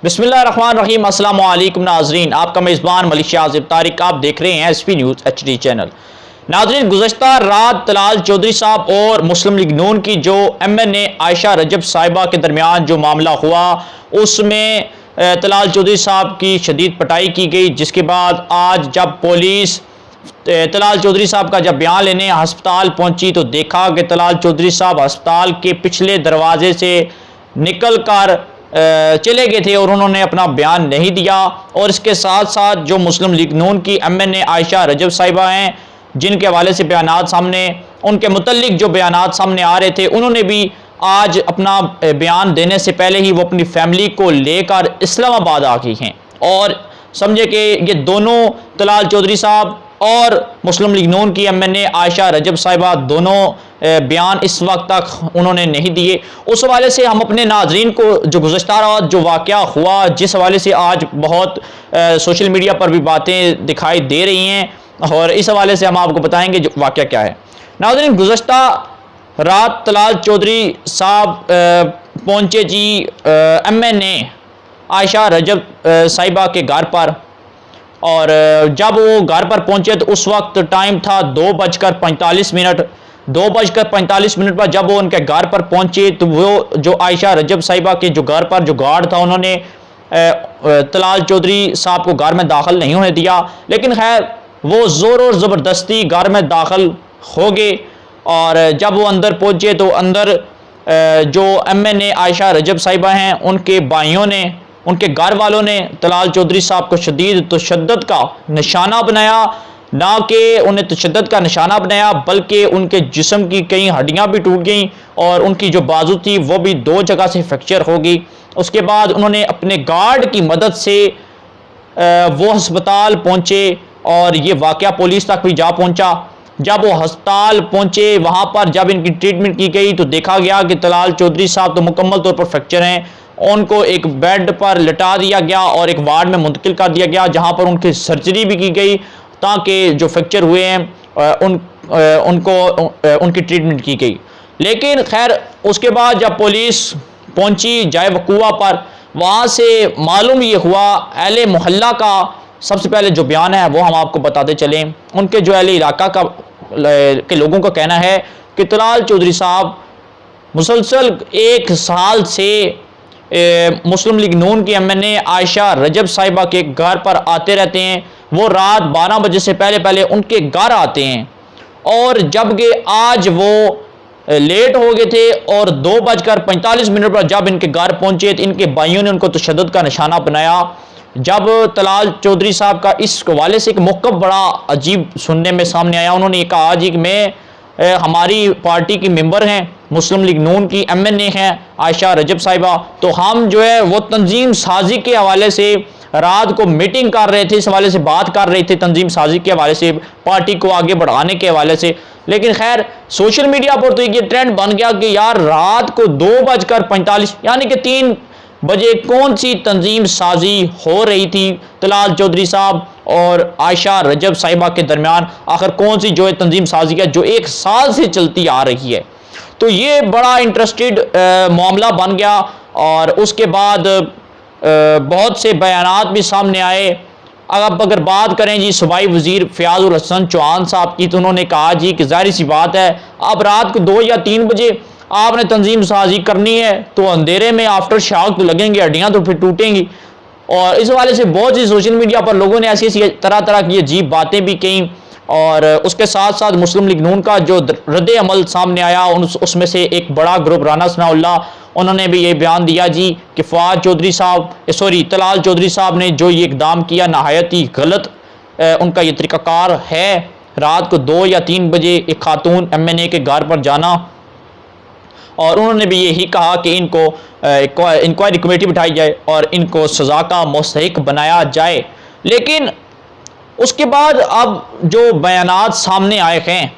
बिस्मिल्लाहिर्रहमानिर्रहीम। अस्सलाम वालेकुम नाजरीन, आपका मेज़बान मलिशिया आज़िब तारिक, आप देख रहे हैं एसपी न्यूज़ HD चैनल। नाजरीन, गुज़श्ता रात तलाल चौधरी साहब और मुस्लिम लीग नून की जो MNA आयशा रजब साहिबा के दरमियान जो मामला हुआ, उसमें तलाल चौधरी साहब की शदीद पिटाई की गई, जिसके बाद आज जब पुलिस तलाल चौधरी साहब का जब बयान लेने हस्पताल पहुंची तो देखा कि तलाल चौधरी साहब हस्पताल के पिछले दरवाजे से निकल कर चले गए थे और उन्होंने अपना बयान नहीं दिया। और इसके साथ साथ जो मुस्लिम लीग नून की MNA आयशा रजब साहिबा हैं, जिनके हवाले से बयानात सामने उनके मुतल्लिक जो बयानात सामने आ रहे थे, उन्होंने भी आज अपना बयान देने से पहले ही वो अपनी फैमिली को लेकर इस्लामाबाद आ गई हैं। और समझे कि ये दोनों तलाल चौधरी साहब और मुस्लिम लीग नून की MNA आयशा रजब साहिबा दोनों बयान इस वक्त तक उन्होंने नहीं दिए। उस हवाले से हम अपने नाजरीन को जो गुज़श्ता रात जो वाक़या हुआ, जिस हवाले से आज बहुत सोशल मीडिया पर भी बातें दिखाई दे रही हैं, और इस हवाले से हम आपको बताएंगे जो वाक़या क्या है। नाजरीन, गुज़श्ता रात तलाल चौधरी साहब पहुँचे जी MNA आयशा रजब साहिबा के घर पर, और जब वो घर पर पहुंचे तो उस वक्त टाइम था 2:45। 2:45 पर जब वो उनके घर पर पहुंचे तो वो जो आयशा रजब साहिबा के जो घर पर जो गार्ड था, उन्होंने तलाल चौधरी साहब को घर में दाखिल नहीं होने दिया। लेकिन खैर वो ज़ोर और ज़बरदस्ती घर में दाखिल हो गए, और जब वो अंदर पहुंचे तो अंदर जो MNA आयशा रजब साहिबा हैं, उनके भाइयों ने, उनके घर वालों ने तलाल चौधरी साहब को शदीद तशद्दुद का निशाना बनाया। ना कि उन्हें तशद्दुद का निशाना बनाया, बल्कि उनके जिस्म की कई हड्डियां भी टूट गईं और उनकी जो बाजू थी वो भी 2 जगह से फ्रैक्चर हो गई। उसके बाद उन्होंने अपने गार्ड की मदद से वो हस्पताल पहुंचे, और ये वाक़या पुलिस तक भी जा पहुंचा। जब वो हस्पताल पहुंचे, वहाँ पर जब इनकी ट्रीटमेंट की गई तो देखा गया कि तलाल चौधरी साहब तो मुकम्मल तौर पर फ्रैक्चर हैं। उनको एक बेड पर लिटा दिया गया और एक वार्ड में मुंतकिल कर दिया गया, जहाँ पर उनकी सर्जरी भी की गई ताकि जो फ्रैक्चर हुए हैं उनको उनकी ट्रीटमेंट की गई। लेकिन खैर उसके बाद जब पुलिस पहुंची जाए वकूआ पर, वहाँ से मालूम ये हुआ, अहले मोहल्ला का सबसे पहले जो बयान है वो हम आपको बताते चलें। उनके जो अहले इलाका के लोगों का कहना है कि तलाल चौधरी साहब मुसलसल 1 साल से मुस्लिम लीग नून की MNA आयशा रजब साहिबा के घर पर आते रहते हैं। वो रात 12 बजे से पहले उनके घर आते हैं, और जबकि आज वो लेट हो गए थे और 2:45 पर जब इनके घर पहुंचे तो इनके भाइयों ने उनको तशद्दुद का निशाना बनाया। जब तलाल चौधरी साहब का इस हवाले से एक मौक़िफ़ बड़ा अजीब सुनने में सामने आया। उन्होंने कहा जी कि मैं हमारी पार्टी की मेंबर हैं, मुस्लिम लीग नून की MNA हैं आयशा रजब साहिबा, तो हम जो है वो तंजीम साजी के हवाले से रात को मीटिंग कर रहे थे, इस हवाले से बात कर रहे थे तंजीम साजी के हवाले से, पार्टी को आगे बढ़ाने के हवाले से। लेकिन खैर सोशल मीडिया पर तो ये ट्रेंड बन गया कि यार रात को 2:45 यानी कि 3 बजे कौन सी तंजीम साजी हो रही थी तलाल चौधरी साहब और आयशा रजब साहिबा के दरमियान, आखिर कौन सी जो है तंजीम साजी है जो 1 साल से चलती आ रही है। तो ये बड़ा इंटरेस्टेड मामला बन गया, और उसके बाद बहुत से बयानात भी सामने आए। अब अगर बात करें जी सूबाई वज़ीर फ़याज़ुल हसन चौहान साहब की, तो उन्होंने कहा जी कि ज़ाहिर सी बात है, अब रात को 2 या 3 बजे आपने तंजीम साजी करनी है तो अंधेरे में आफ्टर शॉक तो लगेंगे, हड्डियाँ तो फिर टूटेंगी। और इस हवाले से बहुत सी सोशल मीडिया पर लोगों ने ऐसी तरह तरह की अजीब बातें भी कहीं, और उसके साथ साथ मुस्लिम लीग नून का जो रद्द अमल सामने आया उसमें से एक बड़ा ग्रुप राना सनाउल्लाह, उन्होंने भी ये बयान दिया जी कि तलाल चौधरी साहब ने जो ये इकदाम किया नहायत ही गलत उनका ये तरीक़ाकार है, रात को 2 या 3 बजे एक खातून MNA के घर पर जाना। और उन्होंने भी यही कहा कि इनको इंक्वायरी कमेटी बिठाई जाए और इनको सज़ा का मुस्तहिक बनाया जाए। लेकिन उसके बाद अब जो बयानात सामने आए हैं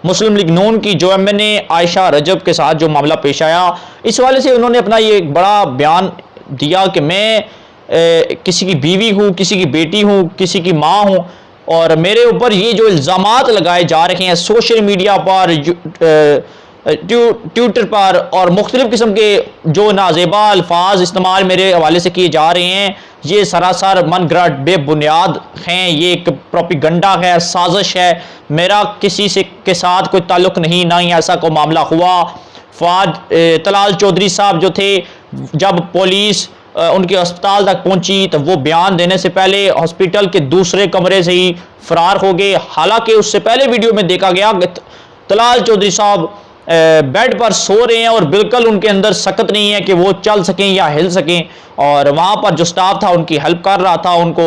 मुस्लिम लीग नून की जो MNA आयशा रजब के साथ जो मामला पेश आया, इस वाले से उन्होंने अपना ये एक बड़ा बयान दिया कि मैं किसी की बीवी हूँ, किसी की बेटी हूँ, किसी की माँ हूँ, और मेरे ऊपर ये जो इल्ज़ामात लगाए जा रहे हैं सोशल मीडिया पर, ٹویٹر پر اور مختلف قسم کے جو نازیبا الفاظ استعمال میرے حوالے سے کیے جا رہے ہیں، یہ سراسر من گھڑت بے بنیاد ہیں، یہ ایک پروپیگنڈا ہے، سازش ہے۔ میرا کسی سے کے ساتھ کوئی تعلق نہیں، نہ ہی ایسا کوئی معاملہ ہوا۔ فواد طلال چودھری صاحب جو تھے، جب پولیس ان کے ہسپتال تک پہنچی تو وہ بیان دینے سے پہلے ہسپتال کے دوسرے کمرے سے ہی فرار ہو گئے، حالانکہ اس سے پہلے ویڈیو میں دیکھا گیا کہ طلال چودھری صاحب بیڈ پر سو رہے ہیں اور بالکل ان کے اندر سکت نہیں ہے کہ وہ چل سکیں یا ہل سکیں، اور وہاں پر جو سٹاف تھا ان کی ہیلپ کر رہا تھا، ان کو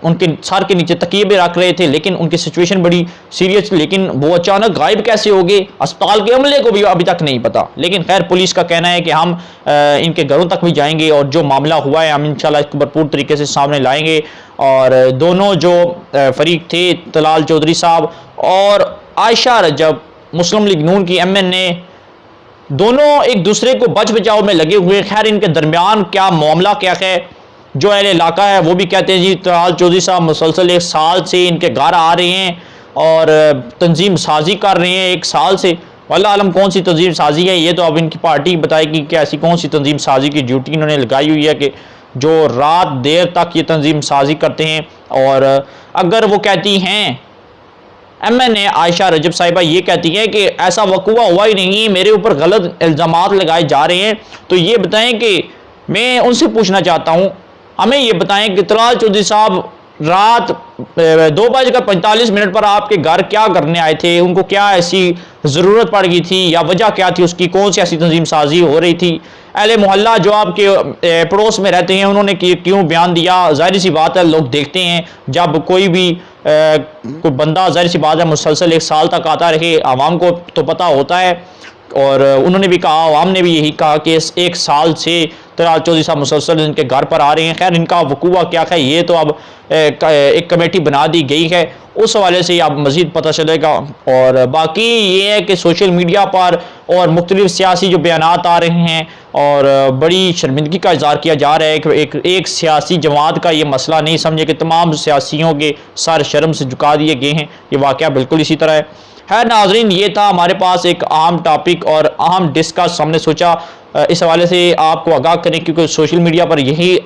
ان کے سر کے نیچے تکیے بھی رکھ رہے تھے، لیکن ان کی سچویشن بڑی سیریس تھی۔ لیکن وہ اچانک غائب کیسے ہو گئے، اسپتال کے عملے کو بھی ابھی تک نہیں پتا۔ لیکن خیر پولیس کا کہنا ہے کہ ہم ان کے گھروں تک بھی جائیں گے اور جو معاملہ ہوا ہے ہم انشاءاللہ اس کو بھرپور طریقے سے سامنے لائیں گے، اور دونوں جو فریق تھے، طلال چودھری صاحب اور عائشہ رجب مسلم لیگ نون کی MN نے، دونوں ایک دوسرے کو بچ بچاؤ میں لگے ہوئے۔ خیر ان کے درمیان کیا معاملہ کیا ہے، جو اہل علاقہ ہے وہ بھی کہتے ہیں جی طلال چودھری صاحب مسلسل 1 سال سے ان کے گھر آ رہے ہیں اور تنظیم سازی کر رہے ہیں 1 سال سے۔ واللہ عالم کون سی تنظیم سازی ہے، یہ تو اب ان کی پارٹی بتائے گی کہ ایسی کون سی تنظیم سازی کی ڈیوٹی انہوں نے لگائی ہوئی ہے کہ جو رات دیر تک یہ تنظیم سازی کرتے ہیں۔ اور اگر وہ کہتی ہیں MN عائشہ رجب صاحبہ یہ کہتی ہیں کہ ایسا وقوع ہوا ہی نہیں، میرے اوپر غلط الزامات لگائے جا رہے ہیں، تو یہ بتائیں کہ میں ان سے پوچھنا چاہتا ہوں، ہمیں یہ بتائیں کہ طلال چودھری صاحب رات 2:45 پر آپ کے گھر کیا کرنے آئے تھے، ان کو کیا ایسی ضرورت پڑ گئی تھی یا وجہ کیا تھی اس کی، کون سی ایسی تنظیم سازی ہو رہی تھی؟ اہل محلہ جو آپ کے پڑوس میں رہتے ہیں انہوں نے کیوں بیان دیا؟ ظاہر سی بات ہے لوگ دیکھتے ہیں جب کوئی بھی کوئی بندہ، ظاہر سی بات ہے مسلسل 1 سال تک آتا رہے، عوام کو تو پتہ ہوتا ہے، اور انہوں نے بھی کہا، عوام نے بھی یہی کہا کہ 1 سال سے طلال چودھری صاحب مسلسل ان کے گھر پر آ رہے ہیں۔ خیر ان کا وقوع کیا ہے یہ تو اب ایک کمیٹی بنا دی گئی ہے، اس حوالے سے اب مزید پتہ چلے گا۔ اور باقی یہ ہے کہ سوشل میڈیا پر اور مختلف سیاسی جو بیانات آ رہے ہیں اور بڑی شرمندگی کا اظہار کیا جا رہا ہے کہ ایک سیاسی جماعت کا یہ مسئلہ نہیں سمجھے کہ تمام سیاسیوں کے سر شرم سے جھکا دیے گئے ہیں، یہ واقعہ بالکل اسی طرح ہے۔ خیر ناظرین، یہ تھا ہمارے پاس ایک اہم ٹاپک اور اہم ڈسکس، ہم نے سوچا اس حوالے سے آپ کو آگاہ کریں، کیونکہ سوشل میڈیا پر یہی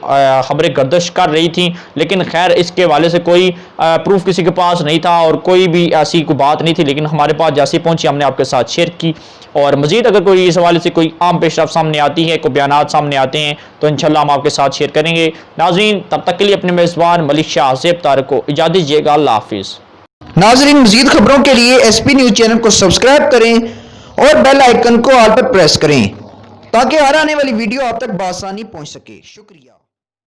خبریں گردش کر رہی تھیں، لیکن خیر اس کے حوالے سے کوئی پروف کسی کے پاس نہیں تھا اور کوئی بھی ایسی کوئی بات نہیں تھی، لیکن ہمارے پاس جیسے پہنچی ہم نے آپ کے ساتھ شیئر کی۔ اور مزید اگر کوئی اس حوالے سے کوئی عام پیش رفت سامنے آتی ہے، کوئی بیانات سامنے آتے ہیں تو انشاءاللہ ہم آپ کے ساتھ شیئر کریں گے۔ ناظرین تب تک کے لیے اپنے میزبان ملک شاہ زیب طارق کو اجازت دیجیے گا، اللہ حافظ۔ ناظرین مزید خبروں کے لیے SP نیوز چینل کو سبسکرائب کریں اور بیل آئیکن کو آل پر پریس کریں تاکہ ہر آنے والی ویڈیو آپ تک بآسانی پہنچ سکے۔ شکریہ۔